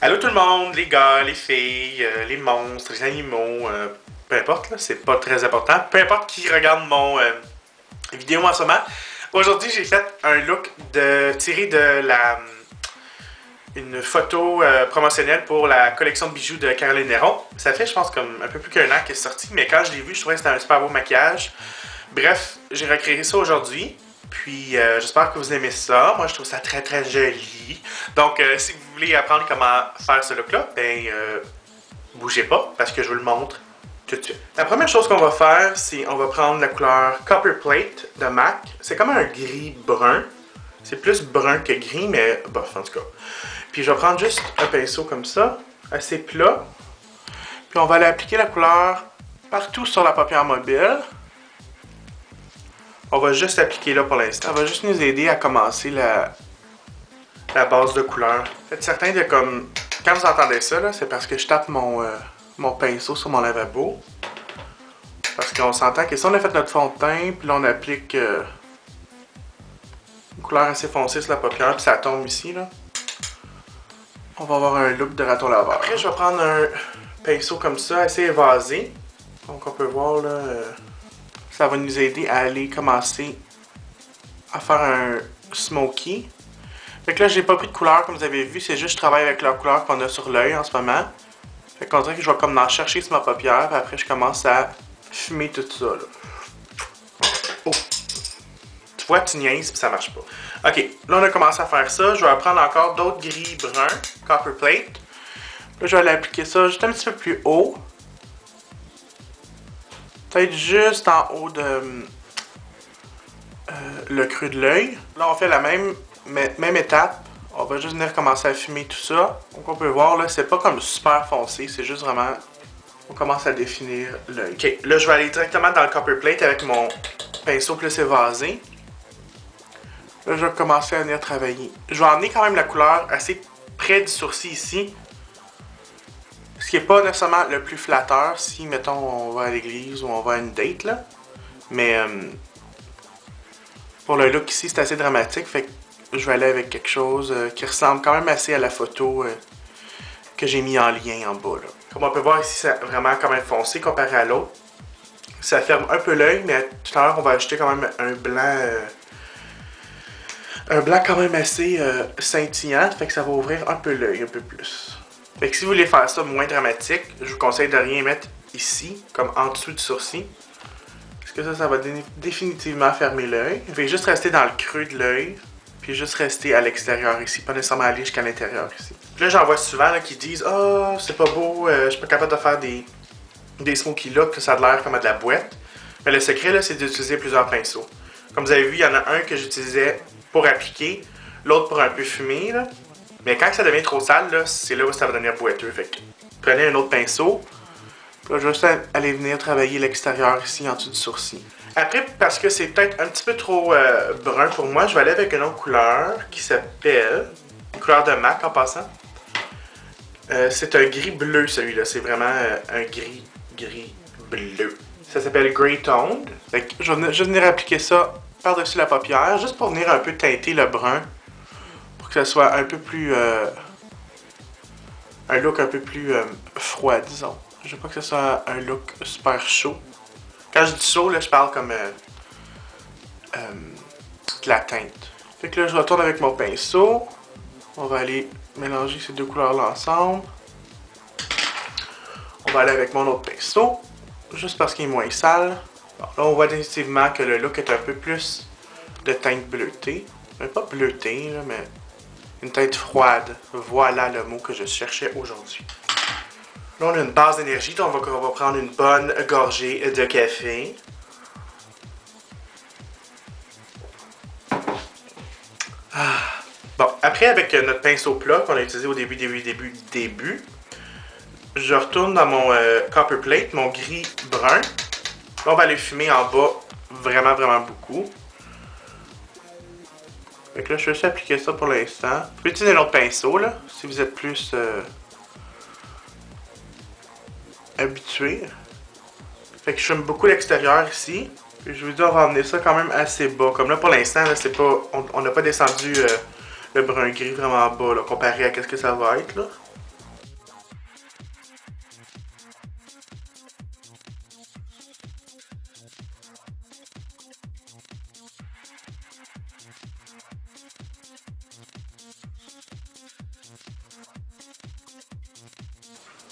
Allô tout le monde, les gars, les filles, les monstres, les animaux, peu importe, là, c'est pas très important. Peu importe qui regarde mon vidéo en ce moment. Aujourd'hui, j'ai fait un look tiré de une photo promotionnelle pour la collection de bijoux de Caroline Néron. Ça fait, je pense, comme un peu plus qu'un an qu'elle est sortie, mais quand je l'ai vu, je trouvais que c'était un super beau maquillage. Bref, j'ai recréé ça aujourd'hui. Puis j'espère que vous aimez ça. Moi, je trouve ça très très joli. Donc, si vous voulez apprendre comment faire ce look-là, ben, bougez pas parce que je vous le montre tout de suite. La première chose qu'on va faire, c'est on va prendre la couleur Copper Plate de MAC. C'est comme un gris brun. C'est plus brun que gris, mais bof, en tout cas. Puis je vais prendre juste un pinceau comme ça, assez plat. Puis on va aller appliquer la couleur partout sur la paupière mobile. On va juste appliquer là pour l'instant. Ça va juste nous aider à commencer la base de couleur. Faites certain de comme... Quand vous entendez ça, c'est parce que je tape mon pinceau sur mon lavabo. Parce qu'on s'entend que si on a fait notre fond de teint, puis là on applique une couleur assez foncée sur la paupière, puis ça tombe ici, là, on va avoir un look de raton laveur. Après, je vais prendre un pinceau comme ça, assez évasé. Donc on peut voir là... ça va nous aider à aller commencer à faire un smoky. Fait que là, j'ai pas pris de couleur comme vous avez vu, c'est juste je travaille avec la couleur qu'on a sur l'œil en ce moment. Fait qu'on dirait que je vais comme en chercher sur ma paupière, puis après je commence à fumer tout ça là. Oh! Tu vois, tu niaises puis ça marche pas. Ok, là on a commencé à faire ça. Je vais prendre encore d'autres gris bruns, Copper Plate. Là, je vais aller appliquer ça juste un petit peu plus haut. Peut-être juste en haut de le creux de l'œil. Là, on fait la même étape. On va juste venir commencer à fumer tout ça. Donc, on peut voir, là, c'est pas comme super foncé. C'est juste vraiment... On commence à définir l'œil. Ok, là, je vais aller directement dans le Copper Plate avec mon pinceau plus évasé. Là, je vais commencer à venir travailler. Je vais emmener quand même la couleur assez près du sourcil ici. Ce qui n'est pas nécessairement le plus flatteur si, mettons, on va à l'église ou on va à une date, là. Mais pour le look ici, c'est assez dramatique, fait que je vais aller avec quelque chose qui ressemble quand même assez à la photo que j'ai mis en lien en bas, là. Comme on peut voir ici, c'est vraiment quand même foncé comparé à l'autre. Ça ferme un peu l'œil, mais tout à l'heure, on va ajouter quand même un blanc quand même assez scintillant, fait que ça va ouvrir un peu l'œil, un peu plus. Fait que si vous voulez faire ça moins dramatique, je vous conseille de rien mettre ici, comme en dessous du sourcil. Parce que ça va définitivement fermer l'œil. Fait que juste rester dans le creux de l'œil, puis juste rester à l'extérieur ici, pas nécessairement aller jusqu'à l'intérieur ici. Puis là, j'en vois souvent là, qui disent « Ah, oh, c'est pas beau, je suis pas capable de faire des smoky looks, ça a l'air comme de la boîte. » Mais le secret, là, c'est d'utiliser plusieurs pinceaux. Comme vous avez vu, il y en a un que j'utilisais pour appliquer, l'autre pour un peu fumer, là. Mais quand ça devient trop sale, c'est là où ça va devenir boiteux. Fait que prenez un autre pinceau. Puis là, je vais juste aller venir travailler l'extérieur ici en dessous du sourcil. Après, parce que c'est peut-être un petit peu trop brun pour moi, je vais aller avec une autre couleur qui s'appelle... Une couleur de MAC en passant. C'est un gris bleu celui-là. C'est vraiment un gris bleu. Ça s'appelle Grey Toned. Fait que je vais juste venir appliquer ça par-dessus la paupière, juste pour venir un peu teinter le brun. Que ça soit un peu plus... un look un peu plus froid, disons. Je veux pas que ce soit un look super chaud. Quand je dis chaud, là, je parle comme de la teinte. Fait que là, je retourne avec mon pinceau. On va aller mélanger ces deux couleurs-là ensemble. On va aller avec mon autre pinceau. Juste parce qu'il est moins sale. Bon, là, on voit définitivement que le look est un peu plus de teinte bleutée. Mais pas bleutée, là, mais... une teinte froide. Voilà le mot que je cherchais aujourd'hui. Là, on a une base d'énergie, donc on va prendre une bonne gorgée de café. Ah. Bon, après, avec notre pinceau plat qu'on a utilisé au début, je retourne dans mon Copper Plate, mon gris brun. Là, on va aller fumer en bas vraiment, vraiment beaucoup. Fait que là, je vais juste appliquer ça pour l'instant. Vous pouvez utiliser un autre pinceau, là, si vous êtes plus habitué. Fait que je fume beaucoup l'extérieur ici. Puis je vous dis, on va emmener ça quand même assez bas. Comme là, pour l'instant, là, c'est pas... On n'a pas descendu le brun gris vraiment bas, là, comparé à ce que ça va être, là.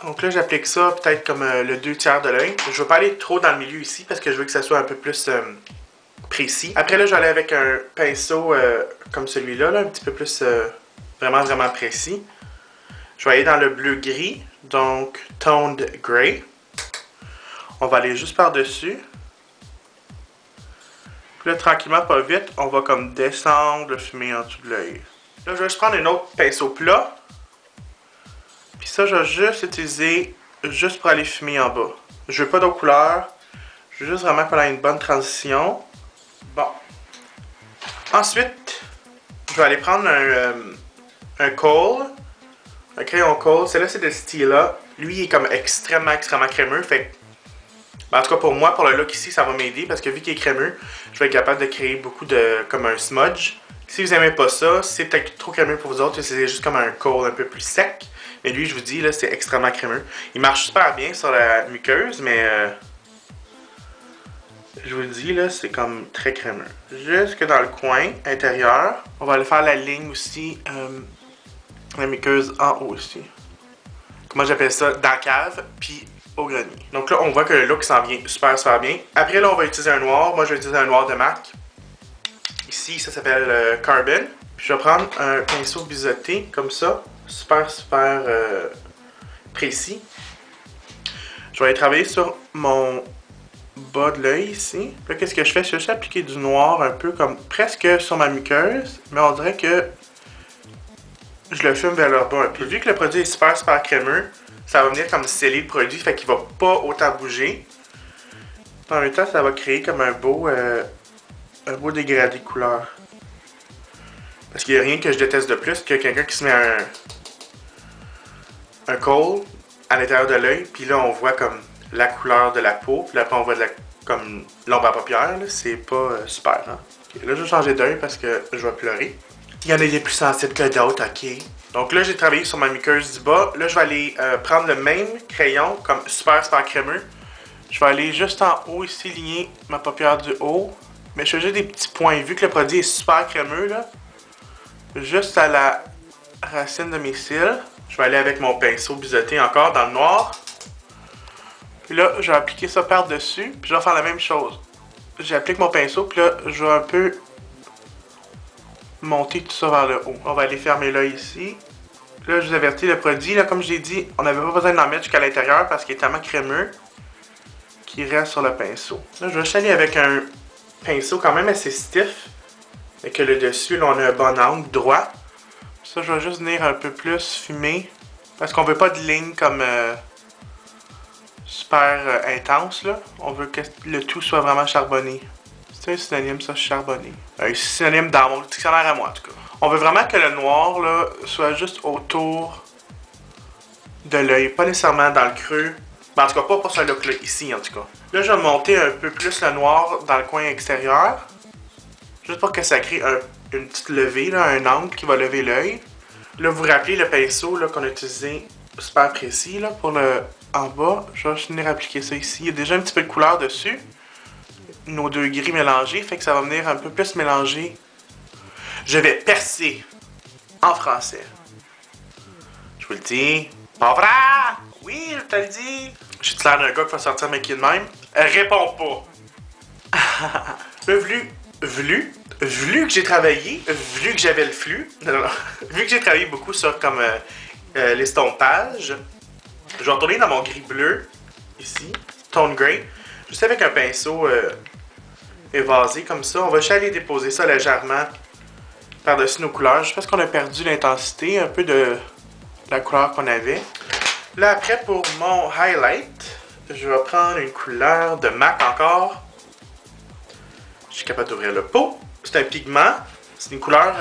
Donc là, j'applique ça peut-être comme le 2/3 de l'œil. Je ne veux pas aller trop dans le milieu ici parce que je veux que ça soit un peu plus précis. Après là, je vais aller avec un pinceau comme celui-là, un petit peu plus vraiment précis. Je vais aller dans le bleu-gris, donc Toned Gray. On va aller juste par-dessus. Puis là, tranquillement, pas vite, on va comme descendre le fumé en dessous de l'œil. Là, je vais juste prendre un autre pinceau plat. Puis ça, je vais juste utiliser juste pour aller fumer en bas. Je veux pas d'autres couleurs. Je veux juste vraiment qu'on ait une bonne transition. Bon. Ensuite, je vais aller prendre un kohl. Un crayon kohl. Celui-là, c'est de ce style-là. Lui, il est comme extrêmement crémeux. Fait en tout cas, pour moi, pour le look ici, ça va m'aider. Parce que vu qu'il est crémeux, je vais être capable de créer beaucoup de... comme un smudge. Si vous n'aimez pas ça, c'est peut-être trop crémeux pour vous autres. C'est juste comme un kohl un peu plus sec. Mais lui, je vous dis, là, c'est extrêmement crémeux. Il marche super bien sur la muqueuse, mais... je vous le dis, là, c'est comme très crémeux. Jusque dans le coin intérieur. On va aller faire la ligne aussi, la muqueuse en haut aussi. Comment j'appelle ça? Dans la cave, puis au grenier. Donc là, on voit que le look s'en vient super bien. Après, là, on va utiliser un noir. Moi, je vais utiliser un noir de MAC. Ici, ça s'appelle Carbon. Puis je vais prendre un pinceau biseauté, comme ça. Super précis. Je vais aller travailler sur mon bas de l'œil ici. Là, qu'est-ce que je fais? Je vais juste appliquer du noir un peu comme presque sur ma muqueuse, mais on dirait que je le fume vers le bas un peu. Vu que le produit est super crémeux, ça va venir comme sceller le produit, fait qu'il va pas autant bouger. En même temps, ça va créer comme un beau dégradé de couleur. Parce qu'il n'y a rien que je déteste de plus que quelqu'un qui se met un kohl à l'intérieur de l'œil, puis là on voit comme la couleur de la peau, puis là après on voit comme l'ombre à paupières, c'est pas super. Hein? Okay, là je vais changer d'œil parce que je vais pleurer. Il y en a des plus sensibles que d'autres, ok. Donc là j'ai travaillé sur ma muqueuse du bas. Là je vais aller prendre le même crayon, comme super crémeux. Je vais aller juste en haut ici, ligner ma paupière du haut. Mais je fais juste des petits points. Vu que le produit est super crémeux, là, juste à la racine de mes cils. Je vais aller avec mon pinceau biseauté encore dans le noir. Puis là, je vais appliquer ça par-dessus. Puis je vais faire la même chose. J'applique mon pinceau, puis là, je vais un peu monter tout ça vers le haut. On va aller fermer l'œil ici. Puis là, je vous avertis, le produit, là, comme je l'ai dit, on n'avait pas besoin d'en mettre jusqu'à l'intérieur parce qu'il est tellement crémeux qu'il reste sur le pinceau. Là, je vais juste aller avec un pinceau quand même assez stiff. Et que le dessus, là, on a un bon angle droit. Ça, je vais juste venir un peu plus fumer. Parce qu'on veut pas de ligne comme super intense, là. On veut que le tout soit vraiment charbonné. C'est un synonyme, ça, charbonné. Un synonyme dans mon dictionnaire à moi, en tout cas. On veut vraiment que le noir, là, soit juste autour de l'œil. Pas nécessairement dans le creux. Mais en tout cas, pas pour ce look-là, ici, en tout cas. Là, je vais monter un peu plus le noir dans le coin extérieur. Juste pour que ça crée une petite levée, là, un angle qui va lever l'œil. Là, vous vous rappelez le pinceau qu'on a utilisé super précis là, pour le en bas. Je vais venir appliquer ça ici. Il y a déjà un petit peu de couleur dessus. Nos deux gris mélangés, fait que ça va venir un peu plus mélanger. Je vais percer en français. Je vous le dis. Pas vrai? Oui, je te le dis. J'ai l'air d'un gars qui va sortir mes de même. Réponds pas. Vu que j'ai travaillé, vu que j'avais le flux, vu que j'ai travaillé beaucoup sur comme l'estompage, je vais retourner dans mon gris bleu, ici, Tone Gray, juste avec un pinceau évasé comme ça. On va juste aller déposer ça légèrement par-dessus nos couleurs, juste parce qu'on a perdu l'intensité un peu de la couleur qu'on avait. Là après, pour mon highlight, je vais prendre une couleur de MAC encore. Je suis capable d'ouvrir le pot. C'est un pigment. C'est une couleur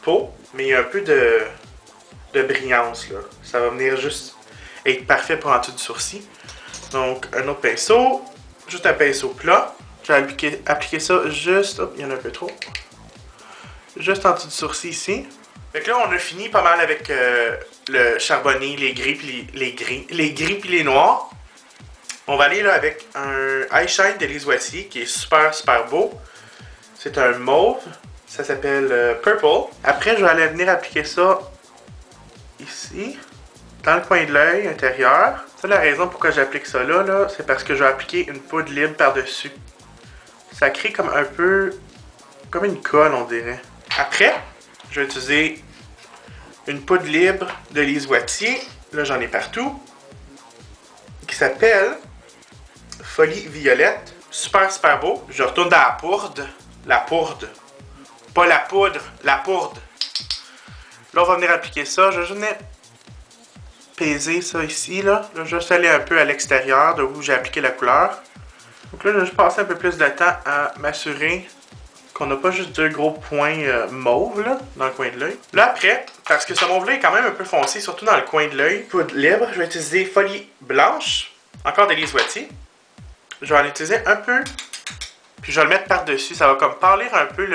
peau, mais il y a un peu de brillance, là. Ça va venir juste être parfait pour en dessous du sourcil. Donc, un autre pinceau. Juste un pinceau plat. Je vais appliquer ça juste... Hop, il y en a un peu trop. Juste en dessous du sourcil ici. Fait que là, on a fini pas mal avec le charbonné, les gris puis les noirs. On va aller là avec un eyeshine d'Élise Wattier qui est super beau. C'est un mauve. Ça s'appelle Purple. Après, je vais aller venir appliquer ça ici. dans le coin de l'œil intérieur. Ça, la raison pourquoi j'applique ça là, c'est parce que je vais appliquer une poudre libre par-dessus. Ça crée comme un peu... comme une colle, on dirait. Après, je vais utiliser une poudre libre de Lise Wattier. Là, j'en ai partout. Qui s'appelle Folie Violette. Super, super beau. Je retourne dans la poudre. La poudre. Pas la poudre, la poudre. Là, on va venir appliquer ça. Je vais juste venir peser ça ici. Là, je vais juste aller un peu à l'extérieur de où j'ai appliqué la couleur. Donc là, je vais juste passer un peu plus de temps à m'assurer qu'on n'a pas juste deux gros points mauves là, dans le coin de l'œil. Là, après, parce que ce mauve-là est quand même un peu foncé, surtout dans le coin de l'œil, poudre libre, je vais utiliser Folie Blanche, encore de Lise Wattier. Je vais en utiliser un peu, puis je vais le mettre par-dessus. Ça va comme pâlir un peu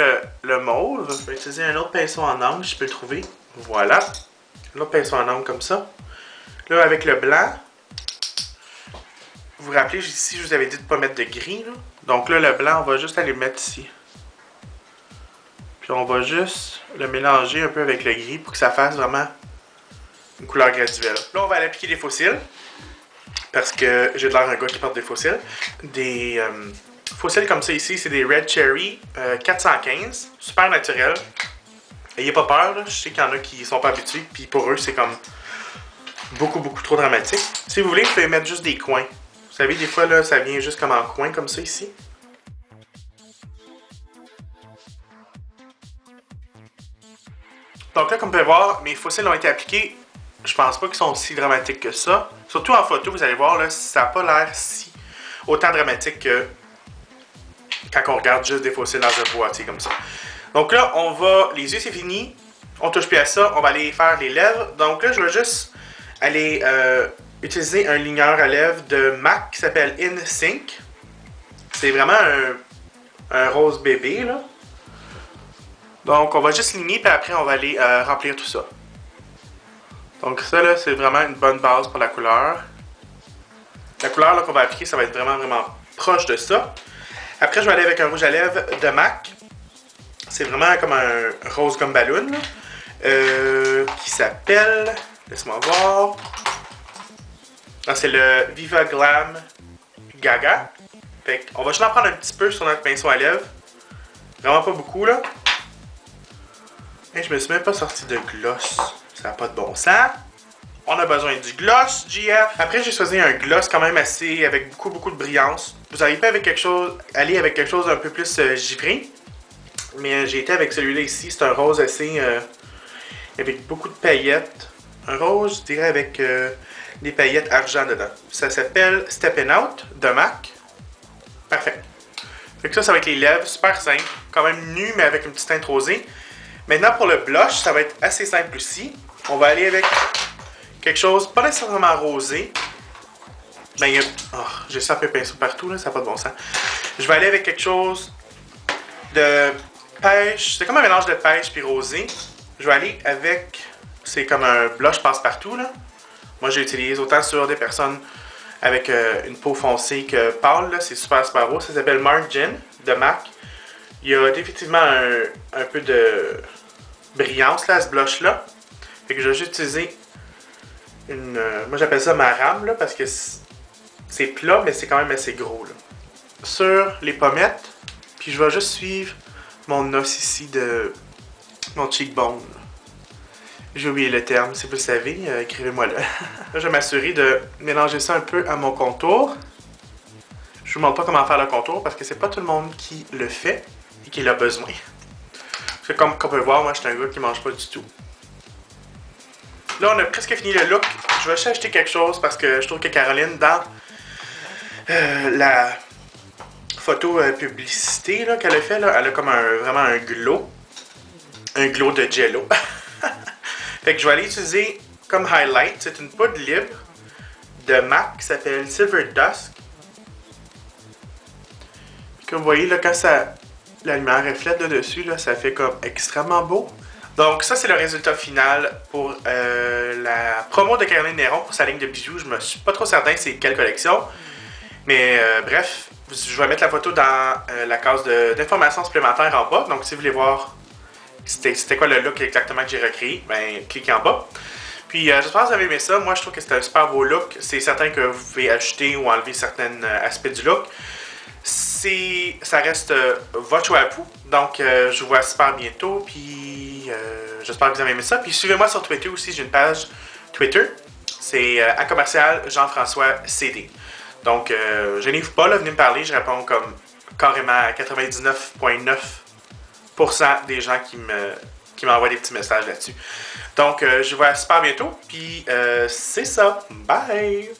le mauve. Je vais utiliser un autre pinceau en angle, si je peux le trouver. Voilà. L'autre pinceau en angle comme ça. Là, avec le blanc, vous vous rappelez, ici, je vous avais dit de ne pas mettre de gris. Là. Donc là, le blanc, on va juste aller le mettre ici. Puis on va juste le mélanger un peu avec le gris pour que ça fasse vraiment une couleur graduelle. Là, on va aller appliquer des fossiles. Parce que j'ai l'air d'un gars qui porte des fossiles. Des fossiles comme ça ici, c'est des Red Cherry 415. Super naturel. Ayez pas peur, là. Je sais qu'il y en a qui sont pas habitués. Puis pour eux, c'est comme beaucoup trop dramatique. Si vous voulez, vous pouvez mettre juste des coins. Vous savez, des fois, là, ça vient juste comme en coin, comme ça ici. Donc là, comme vous pouvez voir, mes fossiles ont été appliqués. Je pense pas qu'ils sont si dramatiques que ça. Surtout en photo, vous allez voir, là, ça n'a pas l'air si autant dramatique que quand on regarde juste des fossiles dans un boîtier comme ça. Donc là, on va... Les yeux, c'est fini. On touche plus à ça. On va aller faire les lèvres. Donc là, je vais juste aller utiliser un ligneur à lèvres de MAC qui s'appelle InSync. C'est vraiment un rose bébé, là. Donc, on va juste ligner, puis après, on va aller remplir tout ça. Donc ça, là, c'est vraiment une bonne base pour la couleur. La couleur qu'on va appliquer, ça va être vraiment proche de ça. Après, je vais aller avec un rouge à lèvres de MAC. C'est vraiment comme un rose gomme ballon, qui s'appelle... Laisse-moi voir. C'est le Viva Glam Gaga. Fait qu'on va juste en prendre un petit peu sur notre pinceau à lèvres. Vraiment pas beaucoup, là. Et je me suis même pas sorti de gloss. Ça n'a pas de bon sens. On a besoin du gloss, GF. Après, j'ai choisi un gloss quand même assez, avec beaucoup de brillance. Vous arrivez avec quelque chose, aller avec quelque chose un peu plus givré. Mais j'ai été avec celui-là ici. C'est un rose assez, avec beaucoup de paillettes. Un rose, je dirais, avec des paillettes argent dedans. Ça s'appelle Steppin' Out de MAC. Parfait. Fait que ça va être les lèvres, super simple. Quand même nu, mais avec une petite teinte rosée. Maintenant, pour le blush, ça va être assez simple aussi. On va aller avec quelque chose, pas nécessairement rosé. Ben, j'ai ça un peu pinceau partout, là, ça n'a pas de bon sens. Je vais aller avec quelque chose de pêche. C'est comme un mélange de pêche puis rosé. Je vais aller avec... C'est comme un blush passe-partout, là. Moi, j'utilise autant sur des personnes avec une peau foncée que pâle, là. C'est super beau. Ça s'appelle Marc Gin de MAC. Il y a définitivement un peu de brillance là, à ce blush-là. Fait que je vais juste utiliser une... moi j'appelle ça ma rame là, parce que c'est plat, mais c'est quand même assez gros. Là. Sur les pommettes, puis je vais juste suivre mon os ici de mon cheekbone. J'ai oublié le terme, si vous le savez, écrivez-moi là. Là, je vais m'assurer de mélanger ça un peu à mon contour. Je vous montre pas comment faire le contour parce que c'est pas tout le monde qui le fait et qui l'a besoin. Parce que comme on peut voir, moi je suis un gars qui mange pas du tout. Là, on a presque fini le look. Je vais juste acheter quelque chose parce que je trouve que Caroline, dans la photo publicité qu'elle a fait, là, elle a comme vraiment un glow. Un glow de jello. Fait que je vais aller utiliser comme highlight. C'est une poudre libre de MAC qui s'appelle Silver Dusk. Comme vous voyez, là, quand la lumière reflète là dessus, là, ça fait comme extrêmement beau. Donc ça, c'est le résultat final pour la promo de Caroline Néron pour sa ligne de bijoux. Je me suis pas trop certain c'est quelle collection. Mais bref, je vais mettre la photo dans la case d'informations supplémentaires en bas. Donc si vous voulez voir c'était quoi le look exactement que j'ai recréé, ben cliquez en bas. Puis j'espère que vous avez aimé ça. Moi, je trouve que c'est un super beau look. C'est certain que vous pouvez ajouter ou enlever certains aspects du look. Ça reste votre choix à vous. Donc, je vous vois super bientôt. Puis, j'espère que vous avez aimé ça. Puis, suivez-moi sur Twitter aussi. J'ai une page Twitter. C'est à commercial Jean-François CD. Donc, gênez-vous pas, là, venez me parler. Je réponds comme carrément à 99,9% des gens qui m'envoient des petits messages là-dessus. Donc, je vous vois super bientôt. Puis, c'est ça. Bye!